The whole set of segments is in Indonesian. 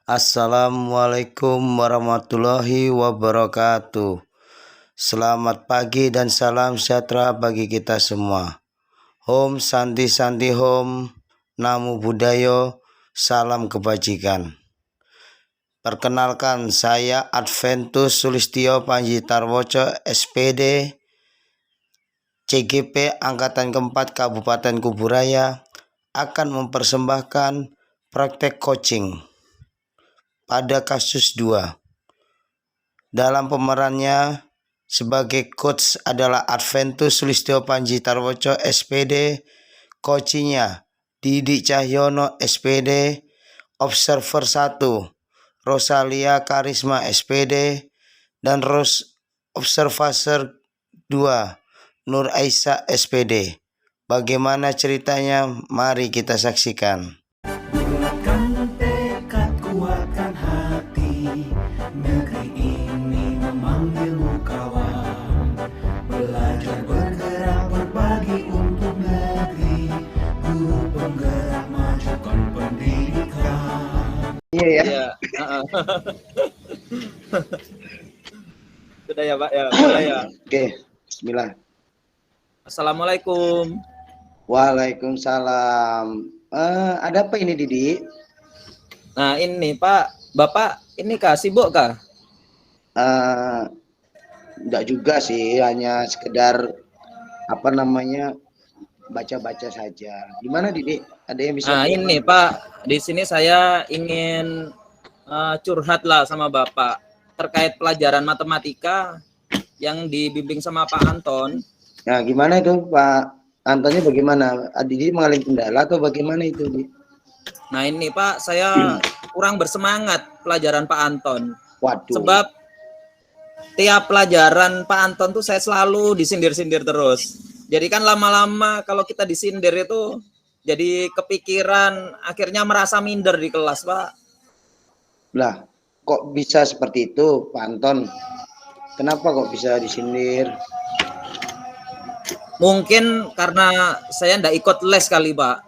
Assalamualaikum warahmatullahi wabarakatuh. Selamat pagi dan salam sejahtera bagi kita semua. Om Santi Santi Om, Namo Buddhaya, salam kebajikan. Perkenalkan, saya Adventus Sulistyo Panji Tarwoco, SPD, CGP Angkatan keempat Kabupaten Kuburaya, akan mempersembahkan praktek coaching pada kasus 2. Dalam pemerannya sebagai coach adalah Adventus Sulistyo Panji Tarwoco, SPD, coachingnya Didi Cahyono, SPD, Observer 1, Rosalia Karisma, SPD, dan Observer 2, Nur Aisyah, SPD. Bagaimana ceritanya? Mari kita saksikan. Bulatkan tekad, kuatkan hati, negeri ini memanggilmu kawan. Belajar bergerak berbagi untuk negeri, guru penggerak majukan pendidikan. Iya ya. Iya. Sudah ya Pak ya, mulai ya. Oke, bismillah. Assalamualaikum. Waalaikumsalam. Ada apa ini, Didi? Nah ini Pak, Bapak ini kah sibuk kah? Enggak juga sih, hanya sekedar baca-baca saja. Gimana, Didi? Ada yang bisa? Nah ini Pak, di sini saya ingin curhat lah sama Bapak terkait pelajaran matematika yang dibimbing sama Pak Anton. Nah, gimana itu Pak Antonnya, bagaimana? Didi mengalami kendala atau bagaimana itu, Didi? Nah ini Pak, saya kurang bersemangat pelajaran Pak Anton. Waduh. Sebab tiap pelajaran Pak Anton tuh saya selalu disindir-sindir terus. Jadi kan lama-lama kalau kita disindir itu jadi kepikiran, akhirnya merasa minder di kelas, Pak. Lah, kok bisa seperti itu, Pak Anton? Kenapa kok bisa disindir? Mungkin karena saya ndak ikut les kali, Pak.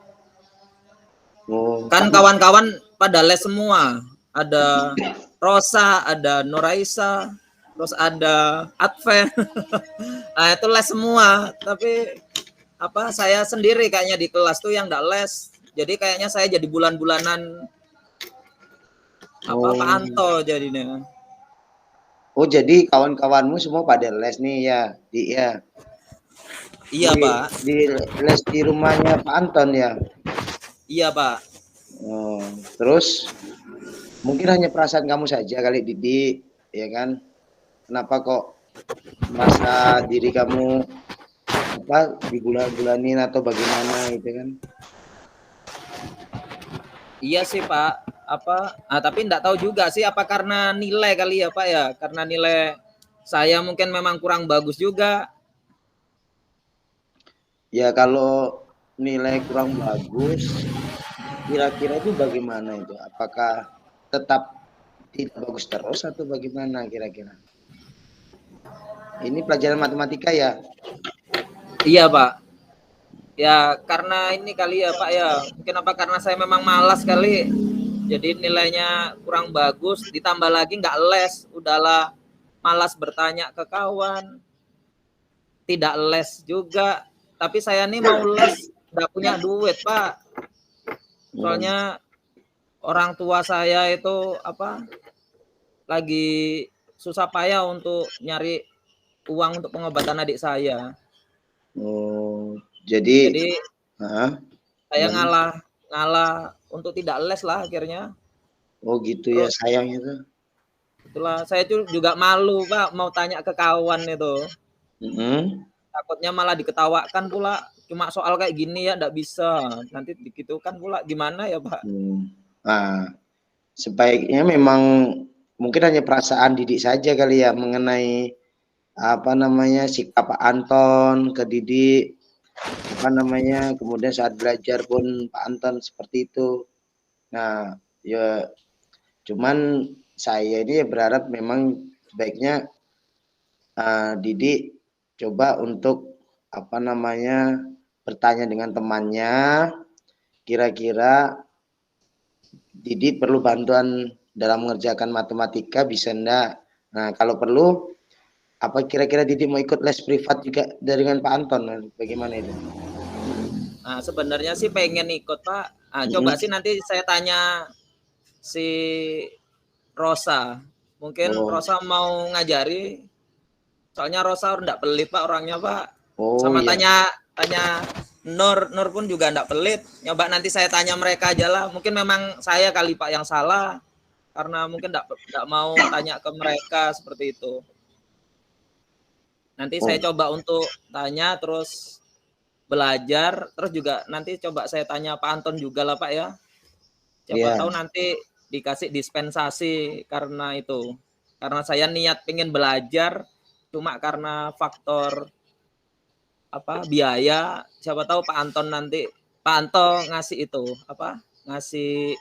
Oh, kan kawan-kawan pada les semua. Ada Rosa, ada Noraisa, terus ada Adven. Nah, itu les semua. Tapi saya sendiri kayaknya di kelas tuh yang ndak les. Jadi kayaknya saya jadi bulan-bulanan Pak Anto jadinya. Oh, jadi kawan-kawanmu semua pada les nih ya, ya. Iya, Pak. Di les di rumahnya Pak Anton ya? Iya, Pak. Oh, terus mungkin hanya perasaan kamu saja kali, Didi, ya kan? Kenapa kok merasa diri kamu dibulan-bulanin atau bagaimana gitu kan? Iya sih, Pak. Tapi enggak tahu juga sih apa karena nilai kali ya, Pak ya. Karena nilai saya mungkin memang kurang bagus juga. Ya kalau nilai kurang bagus, kira-kira itu bagaimana itu? Apakah tetap tidak bagus terus atau bagaimana kira-kira? Ini pelajaran matematika ya? Iya, Pak. Ya karena ini kali ya, Pak ya. Mungkin karena saya memang malas kali. Jadi nilainya kurang bagus, ditambah lagi nggak les, udahlah malas bertanya ke kawan. Tidak les juga. Tapi saya nih mau les, nggak punya duit, Pak. Soalnya orang tua saya itu lagi susah payah untuk nyari uang untuk pengobatan adik saya. Oh, jadi saya ngalah untuk tidak les lah akhirnya. Oh gitu. Terus, ya sayang itu. Itulah saya juga malu, Pak, mau tanya ke kawan itu. Takutnya malah diketawakan pula. Cuma soal kayak gini ya enggak bisa. Nanti digitukan pula gimana ya, Pak? Nah, sebaiknya memang mungkin hanya perasaan Didi saja kali ya mengenai sikap Pak Anton ke Didi, kemudian saat belajar pun Pak Anton seperti itu. Nah, ya cuman saya ini berharap memang sebaiknya Didi coba untuk bertanya dengan temannya, kira-kira Didi perlu bantuan dalam mengerjakan matematika bisa enggak. Nah, kalau perlu apa kira-kira Didi mau ikut les privat juga dengan Pak Anton? Bagaimana itu? Nah, sebenarnya sih pengen ikut, Pak. Nah, coba sih nanti saya tanya si Rosa. Mungkin Oh, Rosa mau ngajari. Soalnya Rosa enggak pelit, Pak, orangnya, Pak. oh Sama iya. tanya Nur pun juga enggak pelit. Nyoba nanti saya tanya mereka aja lah. Mungkin memang saya kali, Pak, yang salah. Karena mungkin enggak mau tanya ke mereka seperti itu. Nanti saya Oh, coba untuk tanya, terus belajar, terus juga nanti coba saya tanya Pak Anton juga lah, Pak, ya. Siapa iya. tahu nanti dikasih dispensasi karena itu. Karena saya niat pengen belajar, cuma karena faktor biaya. Siapa tahu Pak Anton nanti, Pak Anton ngasih itu ngasih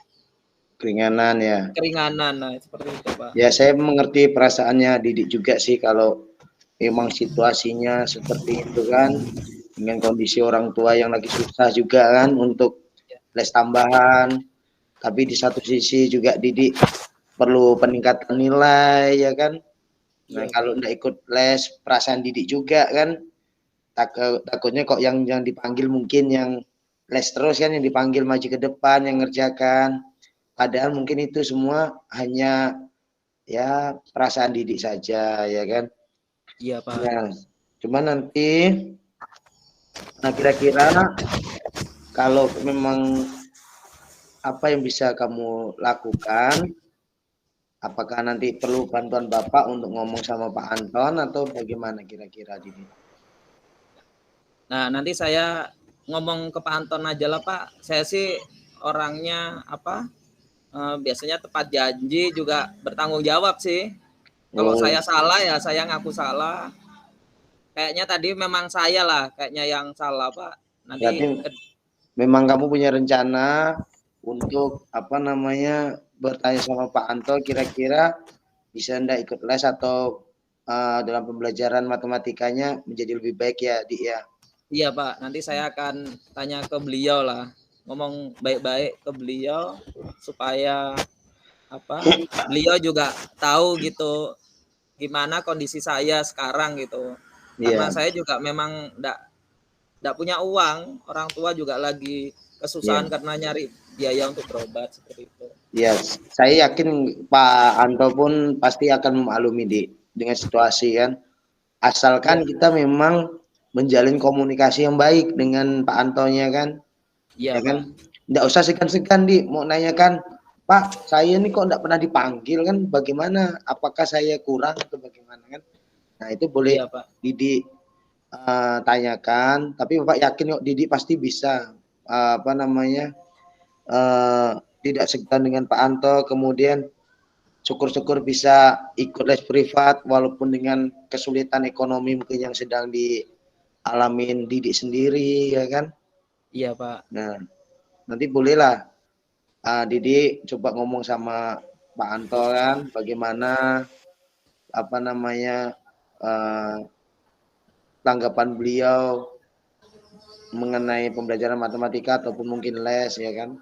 Keringanan ya. keringanan, nah seperti itu, Pak. Ya, saya mengerti perasaannya Didik juga sih kalau memang situasinya seperti itu kan, dengan kondisi orang tua yang lagi susah juga kan untuk les tambahan. Tapi di satu sisi juga Didik perlu peningkatan nilai ya kan. Nah, Iya, kalau Pak. enggak ikut les, perasaan Didik juga kan. Takutnya kok yang dipanggil mungkin yang les terus kan, yang dipanggil maju ke depan, yang ngerjakan. Padahal mungkin itu semua hanya ya perasaan Didik saja ya kan. Iya, Pak. Nah, cuma nanti kira-kira kalau memang apa yang bisa kamu lakukan, apakah nanti perlu bantuan Bapak untuk ngomong sama Pak Anton atau bagaimana kira-kira Didi? Nah, nanti saya ngomong ke Pak Anton aja lah, Pak. Saya sih orangnya biasanya tepat janji, juga bertanggung jawab sih. Kalau Oh, saya salah ya saya ngaku salah. Kayaknya tadi memang saya lah kayaknya yang salah, Pak. berarti Nanti memang kamu punya rencana untuk bertanya sama Pak Anton kira-kira bisa ndak ikut les atau dalam pembelajaran matematikanya menjadi lebih baik ya, Dik ya. iya, Pak. Nanti saya akan tanya ke beliau lah. Ngomong baik-baik ke beliau supaya beliau juga tahu gitu gimana kondisi saya sekarang gitu. Karena Iya, saya juga memang enggak punya uang, orang tua juga lagi iya. kesusahan karena nyari biaya untuk berobat seperti itu. Ya, saya yakin Pak Anto pun pasti akan memaklumi dengan situasi kan. Iya, Asalkan kita memang menjalin komunikasi yang baik dengan Pak Antonya kan, iya, ya Pak. kan. Nggak usah segan-segan mau nanyakan, Pak, saya ini kok nggak pernah dipanggil kan, bagaimana? Apakah saya kurang atau bagaimana kan? Nah itu boleh Iya, Pak. Didi tanyakan, tapi Bapak yakin kok Didi pasti bisa tidak segan dengan Pak Anto, kemudian syukur-syukur bisa ikut les privat walaupun dengan kesulitan ekonomi mungkin yang sedang dialamin Didik sendiri ya kan. Iya, Pak. Nah, nanti bolehlah Didik coba ngomong sama Pak Anto kan bagaimana tanggapan beliau mengenai pembelajaran matematika ataupun mungkin les ya kan.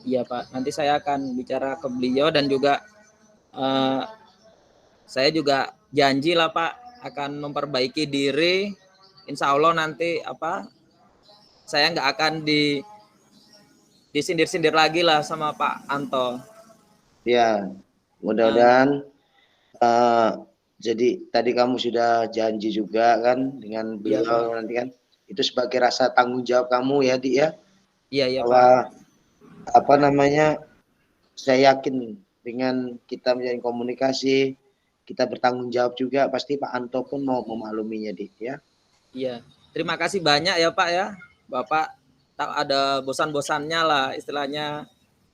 Iya, Pak. Nanti saya akan bicara ke beliau dan juga saya juga janji lah, Pak, akan memperbaiki diri. Insya Allah nanti saya nggak akan disindir-sindir lagi lah sama Pak Anto. Ya, mudah-mudahan jadi tadi kamu sudah janji juga kan dengan Iya, Pak. beliau nanti kan itu sebagai rasa tanggung jawab kamu ya Dik ya, Iya, iya, bahwa Pak. saya yakin dengan kita menjalin komunikasi, kita bertanggung jawab juga, pasti Pak Anto pun mau memakluminya Dik ya. Iya. Terima kasih banyak ya, Pak ya. Bapak tak ada bosan-bosannya lah istilahnya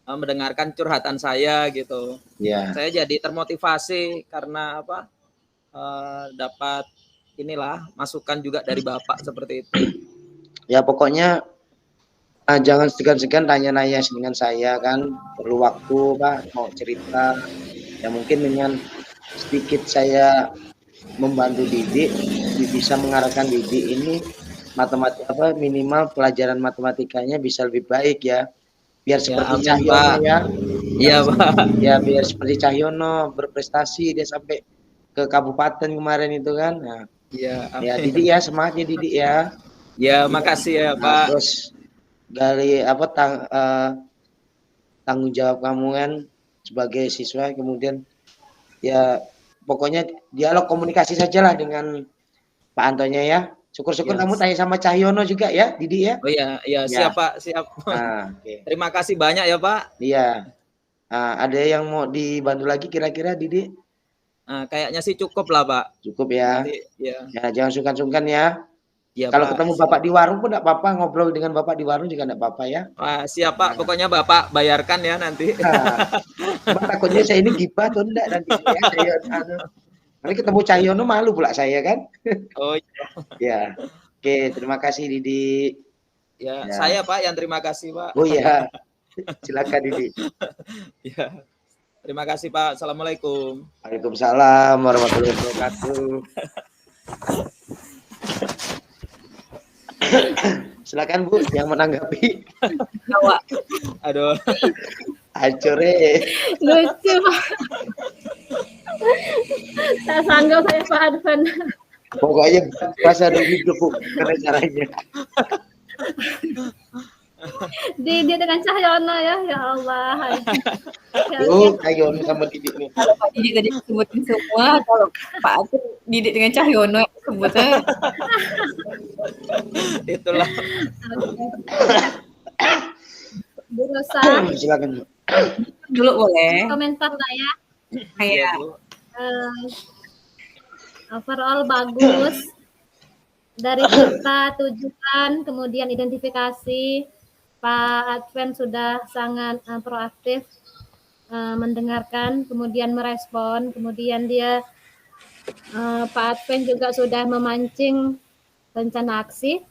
mendengarkan curhatan saya gitu. Ya. Saya jadi termotivasi karena dapat masukan juga dari Bapak seperti itu. Ya pokoknya jangan segan-segan tanya-nanya dengan saya kan, perlu waktu Pak, mau cerita, ya mungkin dengan sedikit saya membantu Didik, bisa mengarahkan Didik ini minimal pelajaran matematikanya bisa lebih baik ya, biar seperti ya, amin, Pak. ya, Iya, Pak. Ya biar seperti Cahyono berprestasi, dia sampai ke kabupaten kemarin itu kan. Nah, Iya, ya amin. Didik ya, semangat ya Didik ya. Ya, makasih ya, Nah, Pak. terus dari tanggung jawab kamu kan sebagai siswa, kemudian ya pokoknya dialog komunikasi sajalah dengan Pak Antonya ya. Syukur-syukur Ya. kamu tanya sama Cahyono juga ya, Didik ya. Oh iya, iya, Ya. siap Pak, siap. Nah, oke. Terima kasih banyak ya Pak. Iya. Nah, ada yang mau dibantu lagi kira-kira Didik? Nah, kayaknya sih cukup lah Pak. Cukup ya. Nanti, ya. Ya, jangan sungkan-sungkan ya. Iya Kalau Pak. ketemu Bapak di warung pun enggak apa-apa, ngobrol dengan Bapak di warung juga enggak apa-apa ya. Wah, siap Pak, pokoknya Bapak bayarkan ya nanti. Cuma takutnya saya ini gibah atau enggak nanti ya. Nanti ketemu Cahyono malu pula saya kan. Oh iya. Ya. Oke, terima kasih Didi. Ya, Ya. saya Pak yang terima kasih Pak. Oh iya. Silakan Didi. Ya. Terima kasih Pak. Assalamualaikum. Waalaikumsalam warahmatullahi wabarakatuh. Silakan Bu yang menanggapi. Awak Aduh. Hancur lucu. Tak sanggup saya Pak Advan. Pokoknya bahasa hidup Bu, karena caranya. Dia dengan Cahyono ya Allah. Cahyono sama Didik nih. Kalau Pak Didik tadi sebutin semua, kalau Pak Atun Didik dengan Cahyono sebutnya. Itulah. Bu Rosa, Silakan Bu. Dulu boleh. komentar lah ya. Kayak Bu. Overall bagus. Dari peta tujuan, kemudian identifikasi, Pak Adven sudah sangat proaktif mendengarkan, kemudian merespon, kemudian dia Pak Adven juga sudah memancing rencana aksi,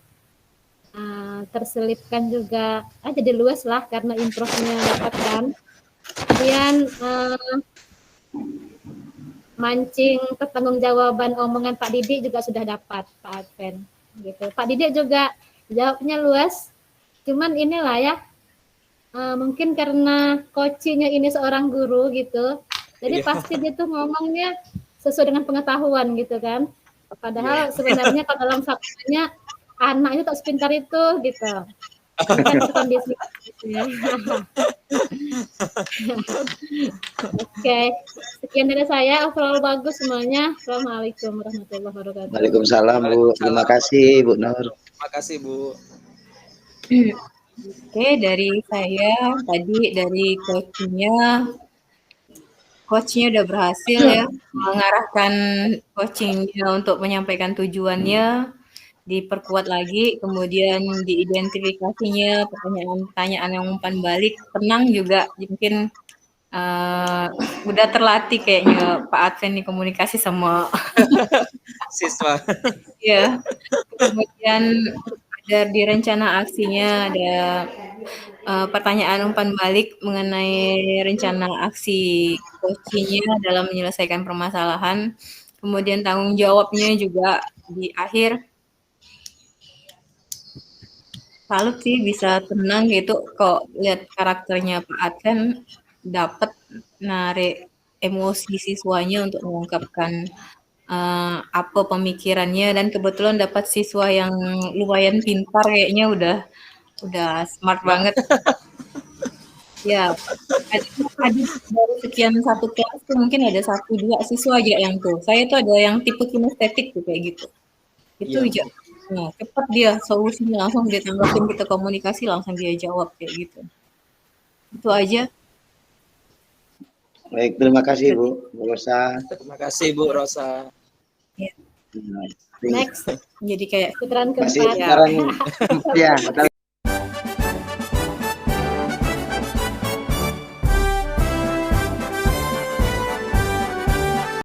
terselipkan juga, jadi luas lah karena improve-nya dapatkan. Kemudian mancing pertanggungjawaban omongan Pak Didik juga sudah dapat Pak Adven gitu. Pak Didik juga jawabnya luas, cuman inilah ya mungkin karena coachingnya ini seorang guru gitu, jadi pasti dia tuh ngomongnya sesuai dengan pengetahuan gitu kan, padahal sebenarnya kalau dalam faktanya anaknya tak sepintar itu gitu. Kan kondisi gitu ya. Oke, sekian dari saya, overall bagus semuanya. Assalamualaikum warahmatullahi wabarakatuh. Waalaikumsalam Bu. Terima kasih Bu Nur. Terima kasih Bu. Oke, dari saya tadi dari coachnya udah berhasil ya mengarahkan coachingnya untuk menyampaikan tujuannya, diperkuat lagi, kemudian diidentifikasinya, pertanyaan-pertanyaan yang umpan balik, tenang juga, mungkin udah terlatih kayaknya Pak Adven nih komunikasi sama Siswa. ya. Kemudian ada di rencana aksinya ada pertanyaan umpan balik mengenai rencana aksi coachingnya dalam menyelesaikan permasalahan. Kemudian tanggung jawabnya juga di akhir. Salut sih bisa tenang gitu kok lihat karakternya Pak Adven dapat narik emosi siswanya untuk mengungkapkan apa pemikirannya, dan kebetulan dapat siswa yang lumayan pintar kayaknya udah smart banget. Ya, ada dari sekian satu kelas tuh mungkin ada 1-2 siswa aja yang tuh. Saya tuh ada yang tipe kinestetik tuh kayak gitu. Itu aja. Nah, cepat dia solusinya langsung dia tanggapin, kita komunikasi langsung dia jawab kayak gitu. Itu aja. Baik, terima kasih Bu Rosa. Terima kasih Bu Rosa. Next, Jadi kayak putaran Masih keempat. sekarang ya.